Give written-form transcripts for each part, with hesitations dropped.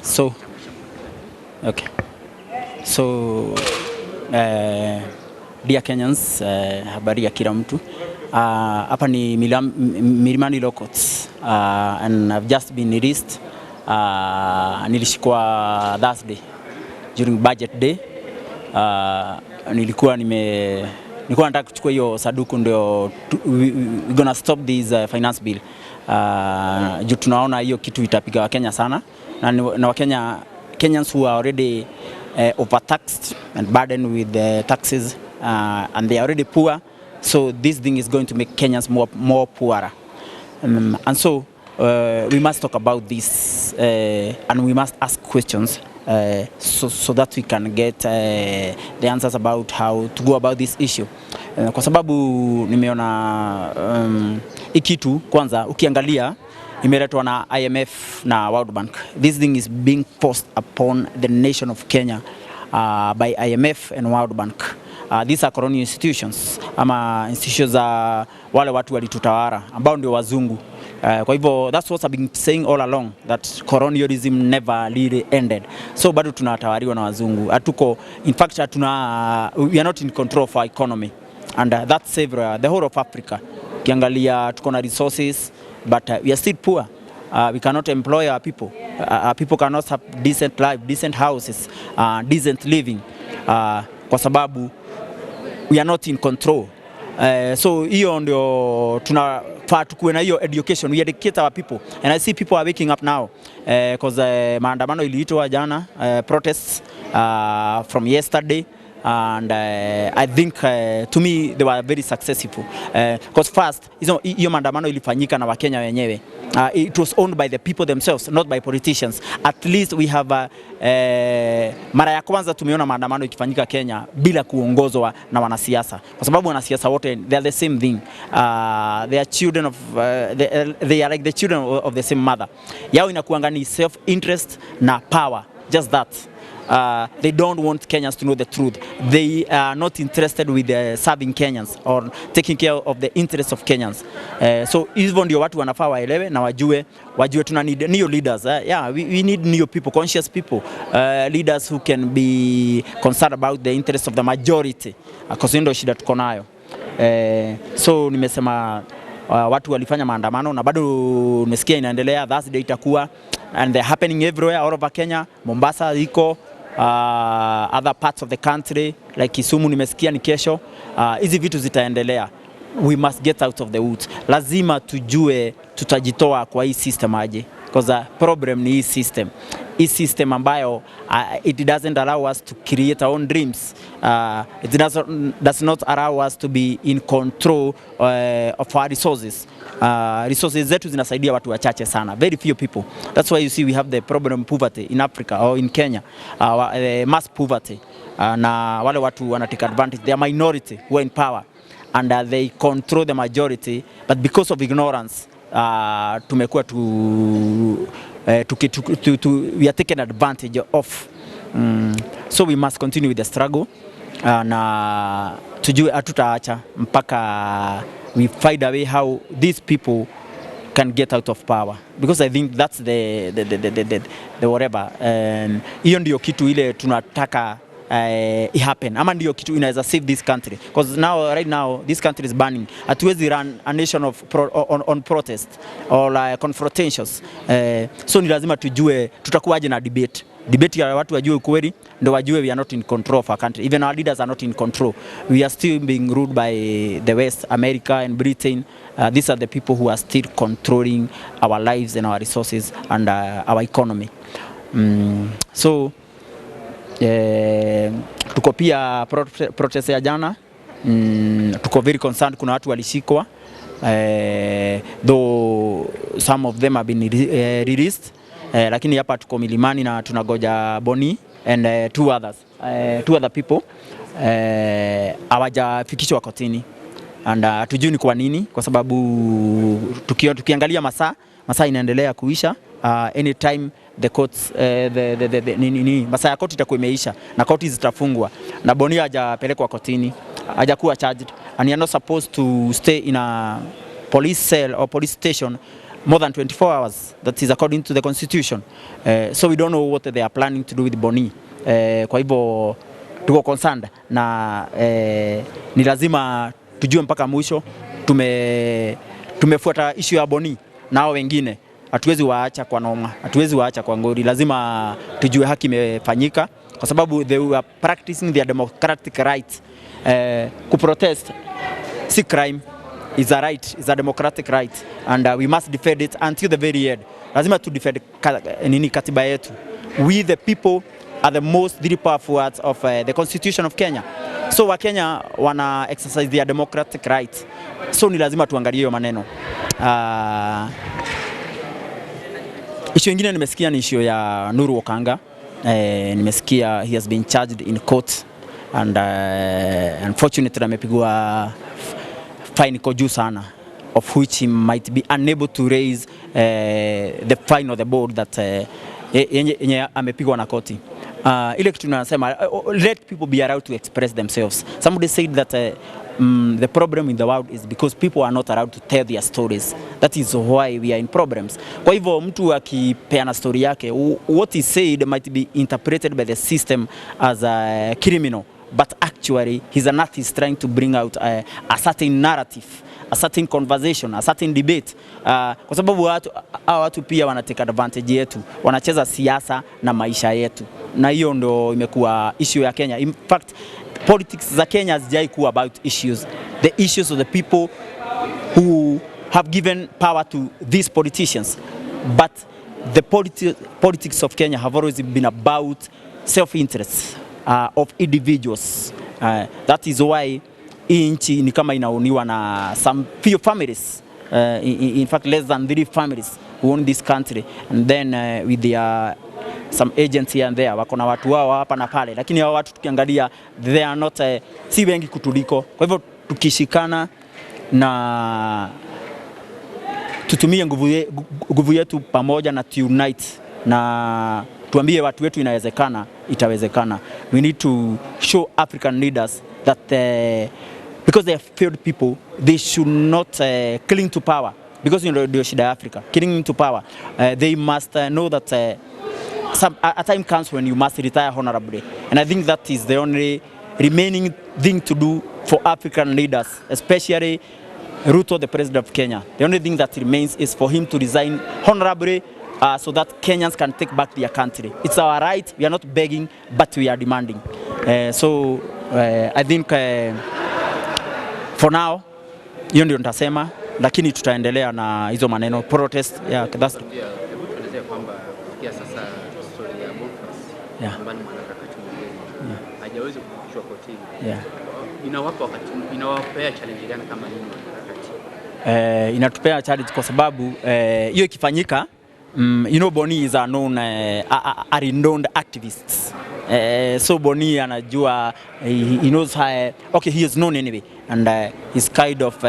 So okay. So dear Kenyans, habari ya kila mtu. Hapa ni Milimani Law Courts, and I've just been released. Nilishikwa Thursday during budget day. Nilikuwa nataka kuchukua hiyo saduku ndio we gonna stop this finance bill. Juu tunaona hiyo kitu itapiga Wakenya sana na Kenyans who are already overtaxed and burdened with the taxes, and they are already poor, so this thing is going to make Kenyans more poorer, and so we must talk about this, and we must ask questions so that we can get the answers about how to go about this issue. Kwa sababu nimeona ikitu kwanza ukiangalia imeletwa na IMF na World Bank. This thing is being forced upon the nation of Kenya by IMF and World Bank. These are colonial institutions, ama institutions za wale watu walitutawala ambao ndio wazungu. Kwa hivyo that's what I've been saying all along, that colonialism never really ended. So bado tunatawaliwa na wazungu. In fact we are not in control of our economy, and that's everywhere, the whole of Africa. Kiangalia tuko na resources, but we are still poor. We cannot employ our people. Our people cannot have decent life, decent houses, decent living, kwa sababu we are not in control. So hiyo ndio tunafaa tukuwe na hiyo education, we educate our people, and I see people are waking up now, because maandamano iliitwa jana, protests from yesterday, and I think to me they were very successful, because first hiyo maandamano ilifanyika na Wakenya wenyewe. It was owned by the people themselves, not by politicians. At least we have mara ya kwanza tumeona maandamano ikifanyika Kenya bila kuongozwa na wanasiasa, kwa sababu wanasiasa wote they are the same thing. They are children of they are like the children of the same mother. Yao inakuanga ni self interest na power, just that. They don't want Kenyans to know the truth. They are not interested with serving Kenyans or taking care of the interests of Kenyans. So hivyo ndio watu wanafaa waelewe na wajue tuna need new leaders. We need new people, conscious people, leaders who can be concerned about the interests of the majority, because ndio shida tuko nayo. So nimesema watu walifanya maandamano na bado nimesikia inaendelea. Thursday itakuwa, and they're happening everywhere all over Kenya. Mombasa iko, other parts of the country like Kisumu nimesikia ni kesho. Hizi vitu zitaendelea. We must get out of the woods. Lazima tujue tutajitoa kwa hii system aje, because the problem ni hii system. Hii system ambayo it doesn't allow us to create our own dreams. It does not allow us to be in control of our resources. Resources zetu zinasaidia watu wachache sana, very few people. That's why you see we have the problem poverty in Africa or in Kenya, mass poverty, na wale watu wana take advantage. They are minority who are in power, and they control the majority, but because of ignorance tumekuwa we are taken advantage of. So we must continue with the struggle, na tujue hatutaacha mpaka we find a way how these people can get out of power, because I think that's the whatever, and hiyo ndio kitu ile tunataka happen, ama ndio kitu inaweza save this country, because right now this country is burning. Hatuwezi run a nation of on protest or confrontations. So ni lazima tujue tutakuwaje na debate ya watu wajue ukweli, ndio wajue we are not in control of our country. Even our leaders are not in control. We are still being ruled by the West, America and Britain. These are the people who are still controlling our lives and our resources and our economy. So tuko pia protest ya jana, tuko very concerned. Kuna watu walishikwa, though some of them have been released, lakini hapa tuko Milimani na tunagoja Boni and two other people hawajafikishwa kotini, and tujui ni kwa nini, kwa sababu tukiangalia masaa inaendelea kuisha. Anytime the courts masaa ya koti itakuwa imeisha na koti zitafungwa, na Boni hajapelekwa kotini, hajakuwa charged, and you are not supposed to stay in a police cell or police station more than 24 hours. That is according to the constitution. So we don't know what they are planning to do with Boni. Kwa hivyo tuko concerned na ni lazima tujue mpaka mwisho. Tumefuata issue ya Boni nao wengine. Hatuwezi waacha kwa noma, hatuwezi waacha kwa ngori. Lazima tujue haki imefanyika kwa sababu they were practicing their democratic right. Kuprotest si crime, is a right, is a democratic right, and we must defend it until the very end. Lazima tu defend nini katiba yetu. We the people are the most powerful words of the constitution of Kenya. So wa Kenya wana exercise their democratic right. So ni lazima tuangalie hiyo maneno. Issue nyingine nimesikia ni issue ya Nuru Okanga. Nimesikia he has been charged in court and unfortunately amepigwa fine iko juu sana, of which he might be unable to raise the fine or the board that yenye amepigwa na koti. Ile kitu tunasema, let people be allowed to express themselves. Somebody said that the problem in the world is because people are not allowed to tell their stories. That is why we are in problems. Kwa hivyo mtu akipeana story yake, what he said might be interpreted by the system as a criminal, but actually he's an artist trying to bring out a certain narrative, a certain conversation, a certain debate. Kwa sababu watu pia wanateka advantage yetu, wanacheza siasa na maisha yetu, na hiyo ndo imekuwa issue ya Kenya. In fact, politics za Kenya hazijai kuwa about issues. The issues of the people who have given power to these politicians. But the politics of Kenya have always been about self-interest of individuals. That is why nchi ni kama inaoniwa na some few families. In fact, less than 3 families who own this country. And then with their some agents here and there, wako na watu wao hapa na pale, lakini hao watu tukiangalia they are not si wengi kutuliko. Kwa hivyo tukishikana na tutumie nguvu yetu pamoja na unite na tuambie watu wetu inawezekana, itawezekana. We need to show African leaders that because they have failed people, they should not cling to power, because ndio shida ya Africa, clinging to power. They must know that a time comes when you must retire honorably, and I think that is the only remaining thing to do for African leaders, especially Ruto, the president of Kenya. The only thing that remains is for him to resign honorably, so that Kenyans can take back their country. It's our right. We are not begging, but we are demanding. So I think for now hiyo ndio nitasema, lakini tutaendelea na hizo maneno protest. Yeah, that's kwamba sasa story ya Boniface ambaye ni mwanakakati mwingine hajaweza kufikishwa kotini. Inawapea challenge gani kama nini mwanakakati? Inatupea challenge kwa sababu hiyo ikifanyika, you know, Boni is a known a renowned activist. So Boni anajua, he knows how, okay, he is known anyway, and he's kind of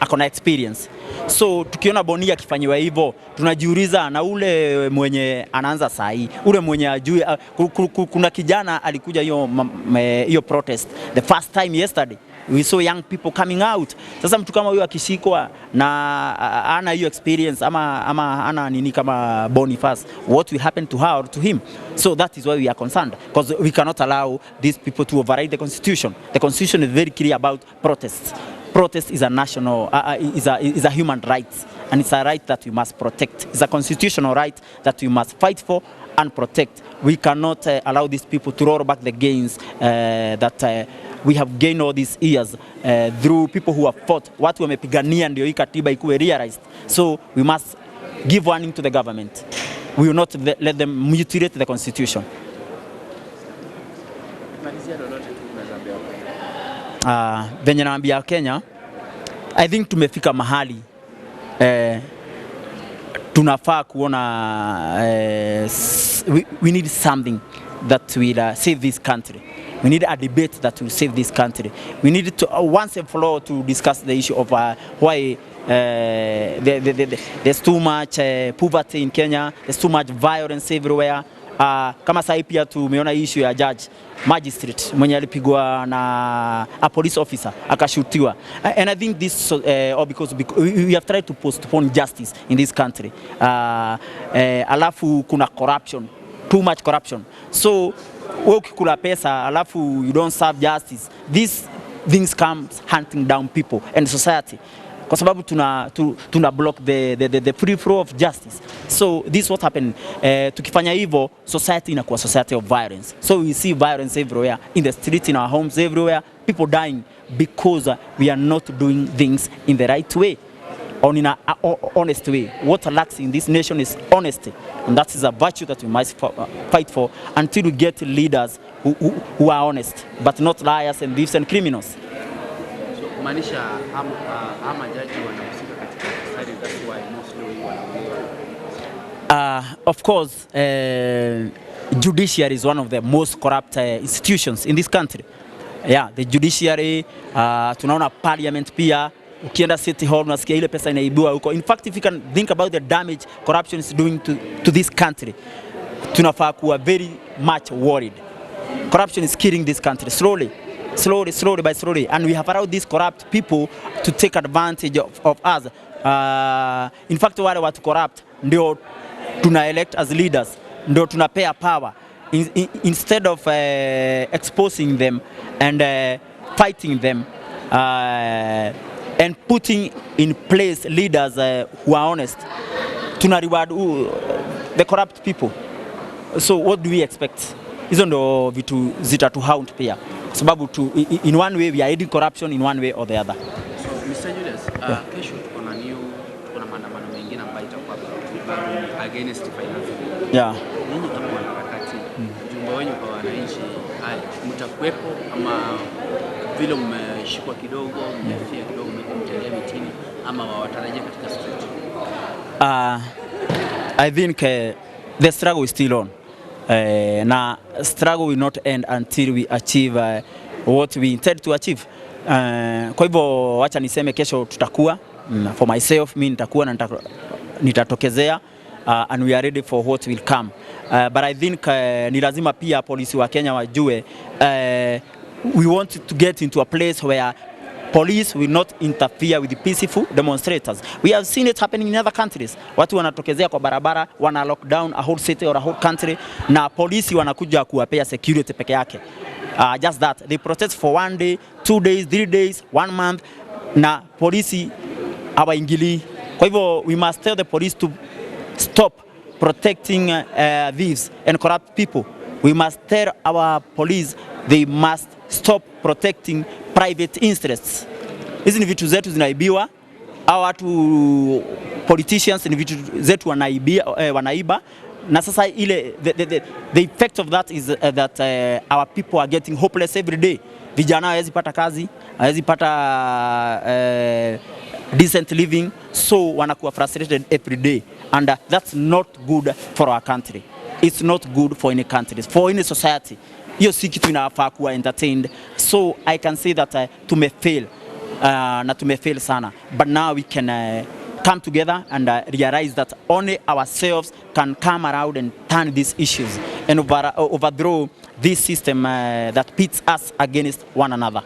akona experience. So tukiona Boni akifanywa hivyo, tunajiuliza na ule mwenye anaanza sahi, ule mwenye ajui. Kuna kijana alikuja hiyo protest the first time yesterday. We saw young people coming out. Sasa mtu kama huyo akishikwa na ana hiyo experience ama ana nini kama Boniface, what will happen to her or to him? So that is why we are concerned, because we cannot allow these people to override the constitution. The constitution is very clear about protests. Protest is a national, is a human right, and it's a right that we must protect. It's a constitutional right that we must fight for and protect. We cannot allow these people to roll back the gains that we have gained all these years through people who have fought. Watu wamepigania ndio hii katiba ikuwe realized. So we must give warning to the government. We will not let them mutilate the constitution. Venye naambia Kenya, I think tumefika mahali tunafaa kuona we need something that will save this country. We need a debate that will save this country. We need to once and for all to discuss the issue of why there's too much poverty in Kenya, there's too much violence everywhere. Kama sasa pia tumeona issue ya judge magistrate mwenye alipigwa na a police officer akashutiwa, and I think this or because we have tried to postpone justice in this country. Alafu kuna corruption, too much corruption, so wewe ukikula pesa alafu you don't serve justice, these things comes hunting down people and society, kwa sababu tuna block the free flow of justice. So this is what happened. Tukifanya hivyo, society inakuwa society of violence. So we see violence everywhere, in the streets, in our homes, everywhere, people dying because we are not doing things in the right way, or in an honest way. What lacks in this nation is honesty, and that is a virtue that we must fight for until we get leaders who are honest, but not liars and thieves and criminals. Maanisha ama jaji wanahusika katika society, that's why mostly wanauliwa. Of course, judiciary is one of the most corrupt institutions in this country. Yeah, the judiciary, tunaona parliament pia, ukienda city hall unasikia ile pesa inaibiwa huko. In fact, if you can think about the damage corruption is doing to this country, tunafaa kuwa very much worried. Corruption is killing this country slowly by slowly, and we have allowed these corrupt people to take advantage of us. In fact, wale watu corrupt ndio tuna elect as leaders, ndio tunapea power instead of exposing them and fighting them and putting in place leaders who are honest. Tuna reward the corrupt people. So what do we expect? Hizo ndo vitu zitatuhaunt pia, sababu in one way we are aiding corruption, in one way or the other. So Mr. Julius, kesho tuko na maandamano mengine ambayo itakuwa against finance. Yeah. Ninyi kama wanaharakati, ujumbe wenu kwa wananchi, mtakuwepo ama vile mmeshikwa kidogo, mmefia kidogo, mtembea mitini, ama watarejea katika street? I think the struggle is still on. Na struggle will not end until we achieve what we intend to achieve. Kwa hivyo wacha niseme kesho tutakuwa, for myself mimi nitakuwa na nitatokezea, and we are ready for what will come. But I think ni lazima pia polisi wa Kenya wajue, we want to get into a place where police will not interfere with the peaceful demonstrators. We have seen it happening in other countries. Watu wanatokezea kwa barabara, wana lock down a whole city or a whole country, na polisi wanakuja kuwapea security peke yake. Just that, they protest for 1 day, 2 days, 3 days, 1 month, na polisi hawaingilii. Kwa hivyo we must tell the police to stop protecting thieves and corrupt people. We must tell our police they must stop protecting private interests. Hizi ni vitu zetu zinaibiwa, au watu politicians ni vitu zetu wanaiba, na sasa ile the effect of that is that our people are getting hopeless every day. Vijana hawezi pata kazi, hawezi pata decent living, so wanakuwa frustrated every day, and that's not good for our country. It's not good for any country, for any society. Hiyo si kitu inafaa kuwa entertained. So I can say that tumefail, na tumefail sana, but now we can come together and realize that only ourselves can come around and turn these issues and overthrow this system that pits us against one another.